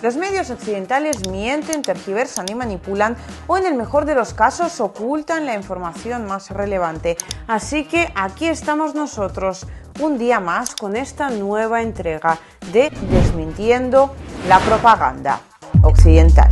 Los medios occidentales mienten, tergiversan y manipulan, o en el mejor de los casos ocultan la información más relevante. Así que aquí estamos nosotros, un día más, con esta nueva entrega de Desmintiendo la propaganda occidental.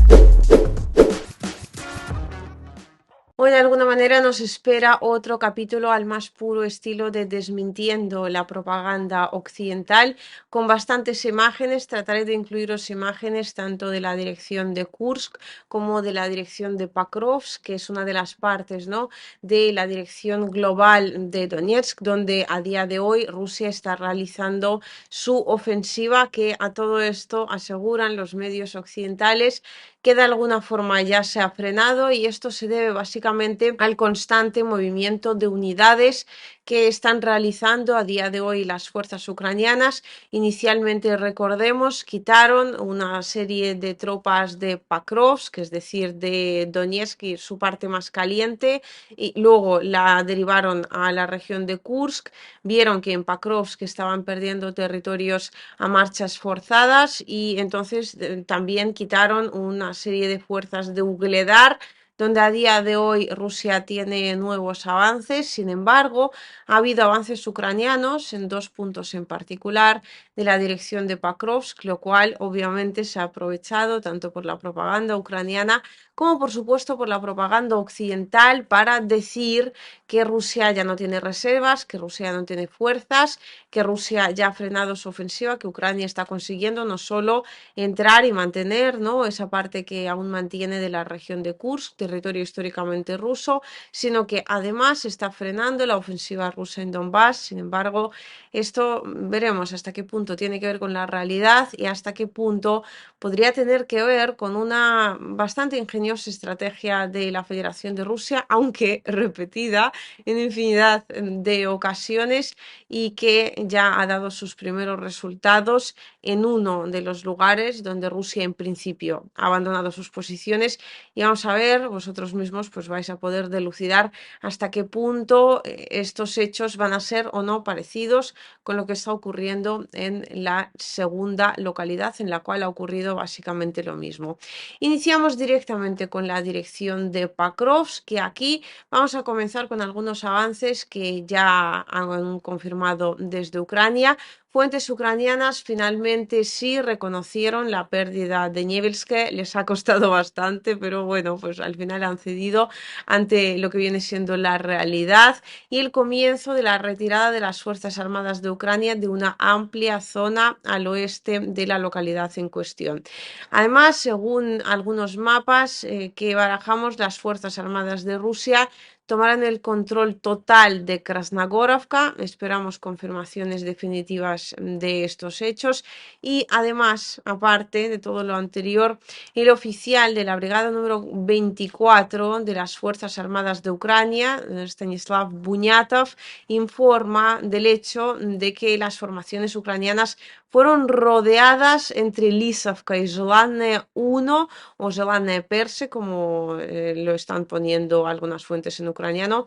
Hoy de alguna manera nos espera otro capítulo al más puro estilo de Desmintiendo la propaganda occidental, con bastantes imágenes. Trataré de incluiros imágenes tanto de la dirección de Kursk como de la dirección de Pakrovsk, que es una de las partes, ¿no?, de la dirección global de Donetsk, donde a día de hoy Rusia está realizando su ofensiva, que a todo esto aseguran los medios occidentales que de alguna forma ya se ha frenado, y esto se debe básicamente al constante movimiento de unidades que están realizando a día de hoy las fuerzas ucranianas. Inicialmente, recordemos, quitaron una serie de tropas de Pakrovsk, es decir, de Donetsk, su parte más caliente, y luego la derivaron a la región de Kursk. Vieron que en Pakrovsk estaban perdiendo territorios a marchas forzadas, y entonces también quitaron una serie de fuerzas de Ugledar, donde a día de hoy Rusia tiene nuevos avances. Sin embargo, ha habido avances ucranianos en dos puntos en particular de la dirección de Pakrovsk, lo cual obviamente se ha aprovechado tanto por la propaganda ucraniana como por supuesto por la propaganda occidental para decir que Rusia ya no tiene reservas, que Rusia ya no tiene fuerzas, que Rusia ya ha frenado su ofensiva, que Ucrania está consiguiendo no solo entrar y mantener, ¿no?, esa parte que aún mantiene de la región de Kursk, territorio históricamente ruso, sino que además está frenando la ofensiva rusa en Donbass. Sin embargo, esto veremos hasta qué punto tiene que ver con la realidad y hasta qué punto podría tener que ver con una bastante ingeniosa estrategia de la Federación de Rusia, aunque repetida en infinidad de ocasiones, y que ya ha dado sus primeros resultados en uno de los lugares donde Rusia en principio ha abandonado sus posiciones. Y vamos a ver, vosotros mismos pues vais a poder delucidar hasta qué punto estos hechos van a ser o no parecidos con lo que está ocurriendo en la segunda localidad, en la cual ha ocurrido básicamente lo mismo. Iniciamos directamente con la dirección de Pakrovsk, que aquí vamos a comenzar con algunos avances que ya han confirmado desde Ucrania. Fuentes ucranianas finalmente sí reconocieron la pérdida de Nevelsky. Les ha costado bastante, pero bueno, pues al final han cedido ante lo que viene siendo la realidad y el comienzo de la retirada de las Fuerzas Armadas de Ucrania de una amplia zona al oeste de la localidad en cuestión. Además, según algunos mapas que barajamos, las Fuerzas Armadas de Rusia tomarán el control total de Krasnogorovka. Esperamos confirmaciones definitivas de estos hechos. Y además, aparte de todo lo anterior, el oficial de la brigada número 24 de las Fuerzas Armadas de Ucrania, Stanislav Bunyatov, informa del hecho de que las formaciones ucranianas fueron rodeadas entre Lisovka y Zelane 1 o Zelane Perse, como lo están poniendo algunas fuentes en ucraniano.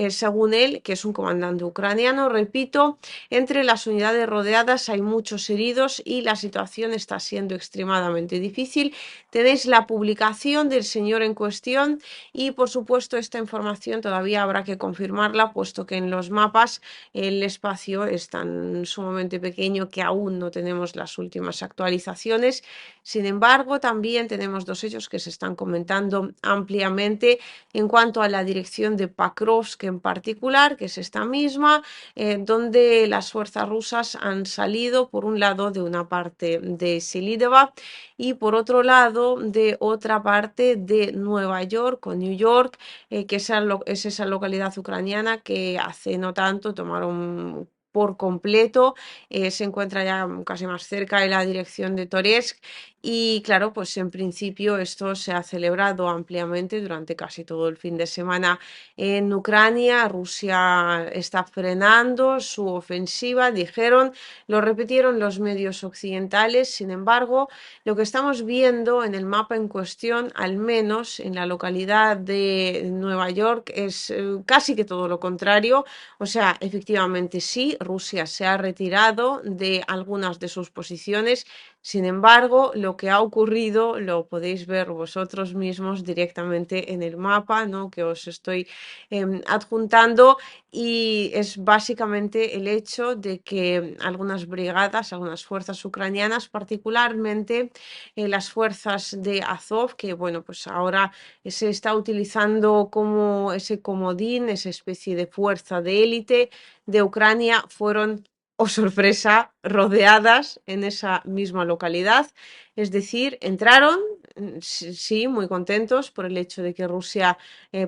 Según él, que es un comandante ucraniano, repito, entre las unidades rodeadas hay muchos heridos y la situación está siendo extremadamente difícil. Tenéis la publicación del señor en cuestión y, por supuesto, esta información todavía habrá que confirmarla, puesto que en los mapas el espacio es tan sumamente pequeño que aún no tenemos las últimas actualizaciones. Sin embargo, también tenemos dos hechos que se están comentando ampliamente en cuanto a la dirección de Pakrovsk en particular, que es esta misma, donde las fuerzas rusas han salido, por un lado, de una parte de Selidova y por otro lado de otra parte de Nueva York o New York, que es esa localidad ucraniana que hace no tanto tomaron por completo. Se encuentra ya casi más cerca de la dirección de Toretsk. Y claro, pues en principio esto se ha celebrado ampliamente durante casi todo el fin de semana en Ucrania. Rusia está frenando su ofensiva, dijeron, lo repitieron los medios occidentales. Sin embargo, lo que estamos viendo en el mapa en cuestión, al menos en la localidad de Nueva York, es casi que todo lo contrario. O sea, efectivamente sí, Rusia se ha retirado de algunas de sus posiciones. Sin embargo, lo que ha ocurrido lo podéis ver vosotros mismos directamente en el mapa, ¿no? Que os estoy adjuntando, y es básicamente el hecho de que algunas brigadas, algunas fuerzas ucranianas, particularmente las fuerzas de Azov, que bueno, pues ahora se está utilizando como ese comodín, esa especie de fuerza de élite de Ucrania, fueron, oh sorpresa, rodeadas en esa misma localidad. Es decir, entraron, sí, muy contentos por el hecho de que Rusia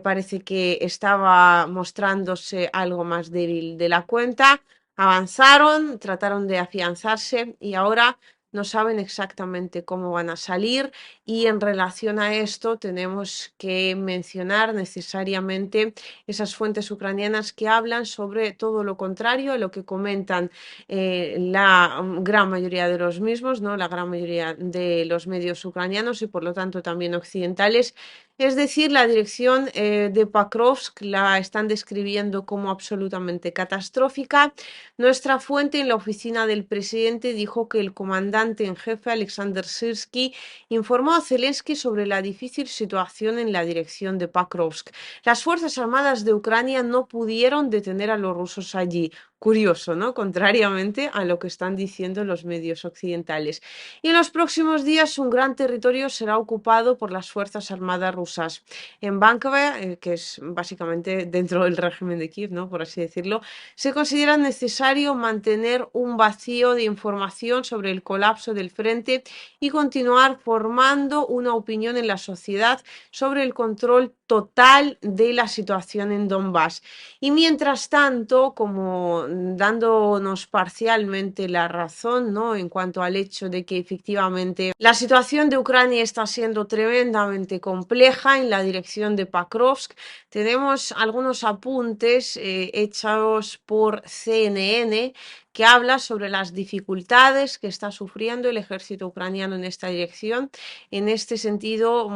parece que estaba mostrándose algo más débil de la cuenta. Avanzaron, trataron de afianzarse y ahora no saben exactamente cómo van a salir, y en relación a esto tenemos que mencionar necesariamente esas fuentes ucranianas que hablan sobre todo lo contrario a lo que comentan la gran mayoría de los mismos, ¿no? La gran mayoría de los medios ucranianos y por lo tanto también occidentales. Es decir, la dirección de Pakrovsk la están describiendo como absolutamente catastrófica. Nuestra fuente en la oficina del presidente dijo que el comandante en jefe, Alexander Sirsky, informó a Zelensky sobre la difícil situación en la dirección de Pakrovsk. Las Fuerzas Armadas de Ucrania no pudieron detener a los rusos allí. Curioso, ¿no? Contrariamente a lo que están diciendo los medios occidentales. Y en los próximos días un gran territorio será ocupado por las Fuerzas Armadas rusas. En Bankove, que es básicamente dentro del régimen de Kiev, ¿no? Por así decirlo, se considera necesario mantener un vacío de información sobre el colapso del frente y continuar formando una opinión en la sociedad sobre el control total de la situación en Donbass. Y mientras tanto, como dándonos parcialmente la razón, ¿no? En cuanto al hecho de que efectivamente la situación de Ucrania está siendo tremendamente compleja en la dirección de Pakrovsk, tenemos algunos apuntes hechos por CNN que habla sobre las dificultades que está sufriendo el ejército ucraniano en esta dirección. En este sentido,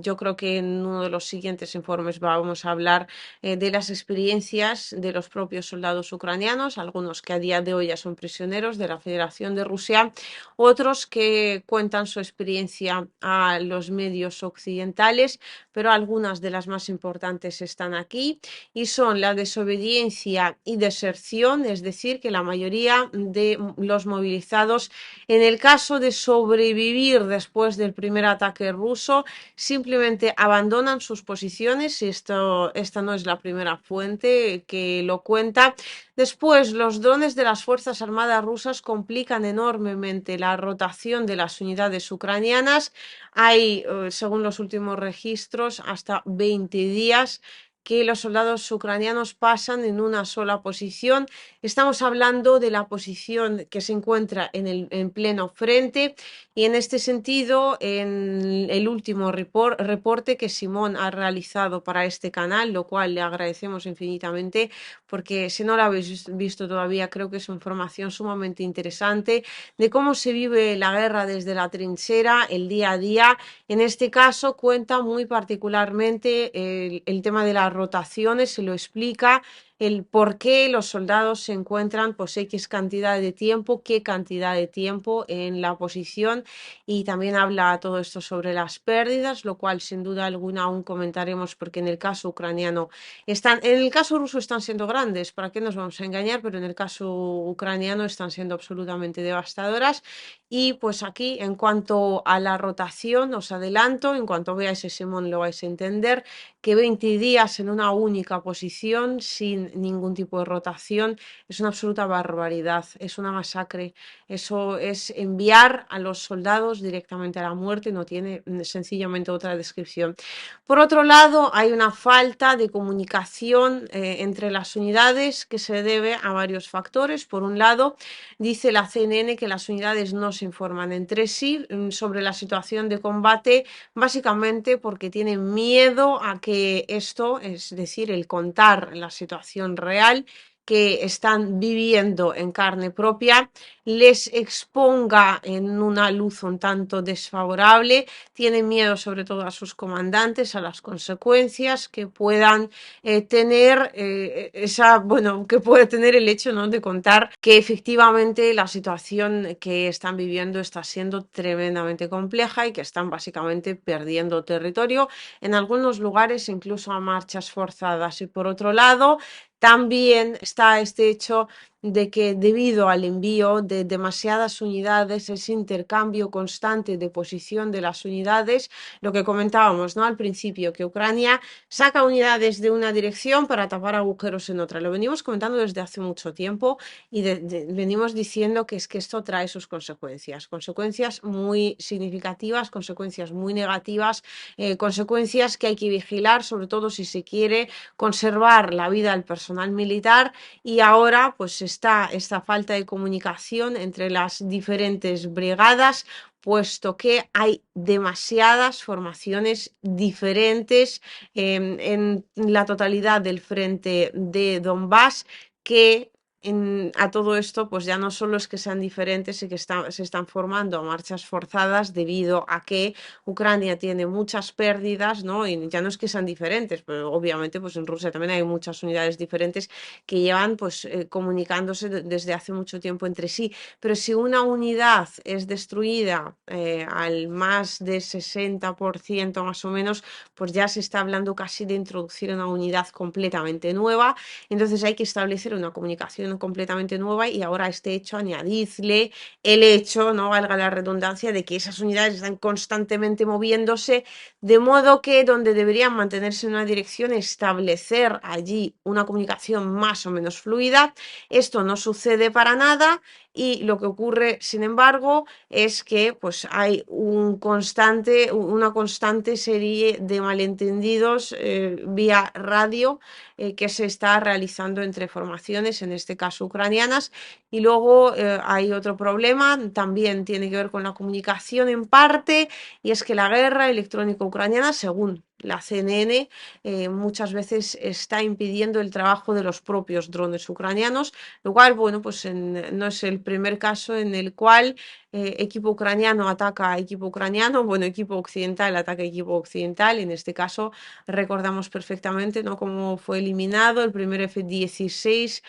yo creo que en uno de los siguientes informes vamos a hablar de las experiencias de los propios soldados ucranianos, algunos que a día de hoy ya son prisioneros de la Federación de Rusia, otros que cuentan su experiencia a los medios occidentales, pero algunas de las más importantes están aquí y son la desobediencia y deserción, es decir, que la mayoría de los movilizados, en el caso de sobrevivir después del primer ataque ruso, simplemente abandonan sus posiciones, y esta no es la primera fuente que lo cuenta. Después, los drones de las Fuerzas Armadas rusas complican enormemente la rotación de las unidades ucranianas. Hay, según los últimos registros, hasta 20 días que los soldados ucranianos pasan en una sola posición. Estamos hablando de la posición que se encuentra en pleno frente, y en este sentido, en el último reporte que Simón ha realizado para este canal, lo cual le agradecemos infinitamente, porque si no lo habéis visto todavía, creo que es información sumamente interesante de cómo se vive la guerra desde la trinchera, el día a día. En este caso cuenta muy particularmente el tema de las rotaciones, se lo explica el por qué los soldados se encuentran pues X cantidad de tiempo, qué cantidad de tiempo en la posición, y también habla todo esto sobre las pérdidas, lo cual sin duda alguna aún comentaremos porque en el caso ucraniano en el caso ruso están siendo grandes, ¿para qué nos vamos a engañar? Pero en el caso ucraniano están siendo absolutamente devastadoras. Y pues aquí, en cuanto a la rotación, os adelanto, en cuanto veáis ese mon lo vais a entender, que 20 días en una única posición, sin ningún tipo de rotación, es una absoluta barbaridad, es una masacre. Eso es enviar a los soldados directamente a la muerte, no tiene sencillamente otra descripción. Por otro lado, hay una falta de comunicación entre las unidades que se debe a varios factores. Por un lado, dice la CNN que las unidades no se informan entre sí sobre la situación de combate, básicamente porque tienen miedo a que esto, es decir, el contar la situación real, que están viviendo en carne propia les exponga en una luz un tanto desfavorable. Tienen miedo sobre todo a sus comandantes, a las consecuencias que puedan tener bueno, que puede tener el hecho, ¿no?, de contar que efectivamente la situación que están viviendo está siendo tremendamente compleja y que están básicamente perdiendo territorio en algunos lugares, incluso a marchas forzadas. Y por otro lado, también está este hecho de que debido al envío de demasiadas unidades, ese intercambio constante de posición de las unidades, lo que comentábamos, ¿no?, al principio, que Ucrania saca unidades de una dirección para tapar agujeros en otra. Lo venimos comentando desde hace mucho tiempo y venimos diciendo que es que esto trae sus consecuencias, consecuencias muy significativas, consecuencias muy negativas, consecuencias que hay que vigilar, sobre todo si se quiere conservar la vida del personal militar. Y ahora pues está esta falta de comunicación entre las diferentes brigadas, puesto que hay demasiadas formaciones diferentes en la totalidad del frente de Donbass, que a todo esto, pues ya no solo es que sean diferentes y que se están formando a marchas forzadas debido a que Ucrania tiene muchas pérdidas, ¿no? Y ya no es que sean diferentes, pero obviamente pues en Rusia también hay muchas unidades diferentes que llevan pues comunicándose desde hace mucho tiempo entre sí. Pero si una unidad es destruida al más de 60% más o menos, pues ya se está hablando casi de introducir una unidad completamente nueva. Entonces hay que establecer una comunicación completamente nueva y ahora a este hecho añadidle el hecho, no valga la redundancia, de que esas unidades están constantemente moviéndose, de modo que donde deberían mantenerse en una dirección, establecer allí una comunicación más o menos fluida. Esto no sucede para nada y lo que ocurre, sin embargo, es que pues hay una constante serie de malentendidos vía radio que se está realizando entre formaciones, en este caso ucranianas. Y luego hay otro problema, también tiene que ver con la comunicación en parte, y es que la guerra electrónica ucraniana, según la CNN, muchas veces está impidiendo el trabajo de los propios drones ucranianos, lo cual, bueno, pues no es el primer caso en el cual equipo ucraniano ataca a equipo ucraniano, bueno, equipo occidental ataca a equipo occidental. En este caso recordamos perfectamente, ¿no?, cómo fue eliminado el primer F-16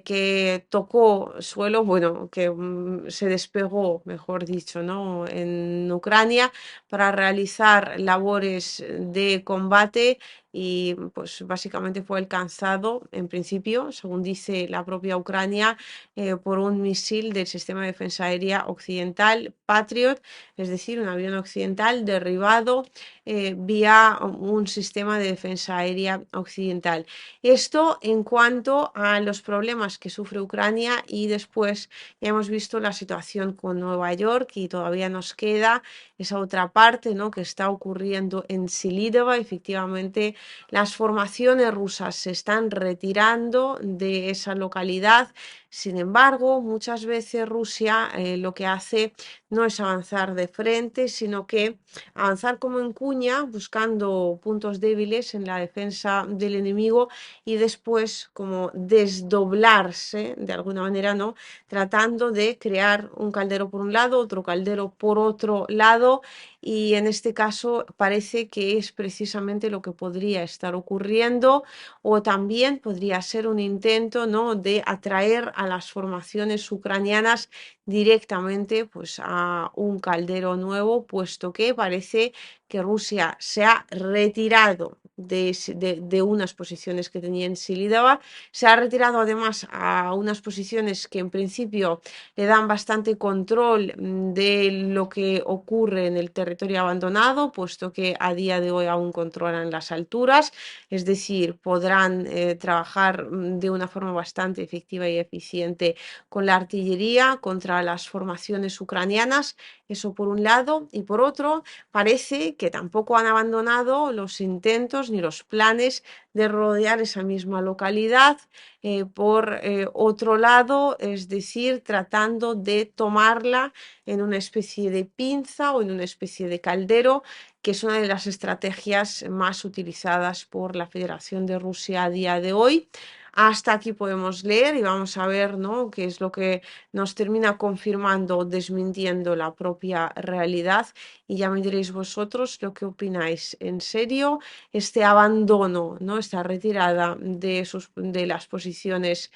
que tocó suelo, bueno, que se despegó, mejor dicho, ¿no?, en Ucrania para realizar labores de combate y pues básicamente fue alcanzado en principio, según dice la propia Ucrania, por un misil del sistema de defensa aérea occidental Patriot, es decir, un avión occidental derribado vía un sistema de defensa aérea occidental. Esto en cuanto a los problemas que sufre Ucrania, y después ya hemos visto la situación con Nueva York y todavía nos queda esa otra parte, ¿no?, que está ocurriendo en Selidova. Efectivamente, las formaciones rusas se están retirando de esa localidad. Sin embargo, muchas veces Rusia lo que hace no es avanzar de frente, sino que avanzar como en cuña, buscando puntos débiles en la defensa del enemigo y después como desdoblarse de alguna manera, ¿no?, tratando de crear un caldero por un lado, otro caldero por otro lado. Y en este caso parece que es precisamente lo que podría estar ocurriendo, o también podría ser un intento, ¿no?, de atraer a las formaciones ucranianas directamente pues a un caldero nuevo, puesto que parece que Rusia se ha retirado de unas posiciones que tenía en Selidova, se ha retirado además a unas posiciones que en principio le dan bastante control de lo que ocurre en el territorio abandonado, puesto que a día de hoy aún controlan las alturas, es decir, podrán trabajar de una forma bastante efectiva y eficiente con la artillería contra las formaciones ucranianas. Eso por un lado, y por otro, parece que tampoco han abandonado los intentos ni los planes de rodear esa misma localidad por otro lado, es decir, tratando de tomarla en una especie de pinza o en una especie de caldero, que es una de las estrategias más utilizadas por la Federación de Rusia a día de hoy. Hasta aquí podemos leer y vamos a ver, ¿no? Qué es lo que nos termina confirmando o desmintiendo la propia realidad. Y ya me diréis vosotros lo que opináis. ¿En serio este abandono, ¿no? Esta retirada de las posiciones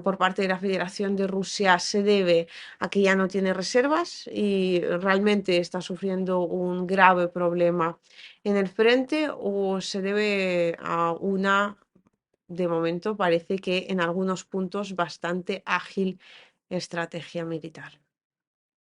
por parte de la Federación de Rusia se debe a que ya no tiene reservas y realmente está sufriendo un grave problema en el frente, o se debe a una, de momento parece que en algunos puntos, bastante ágil estrategia militar?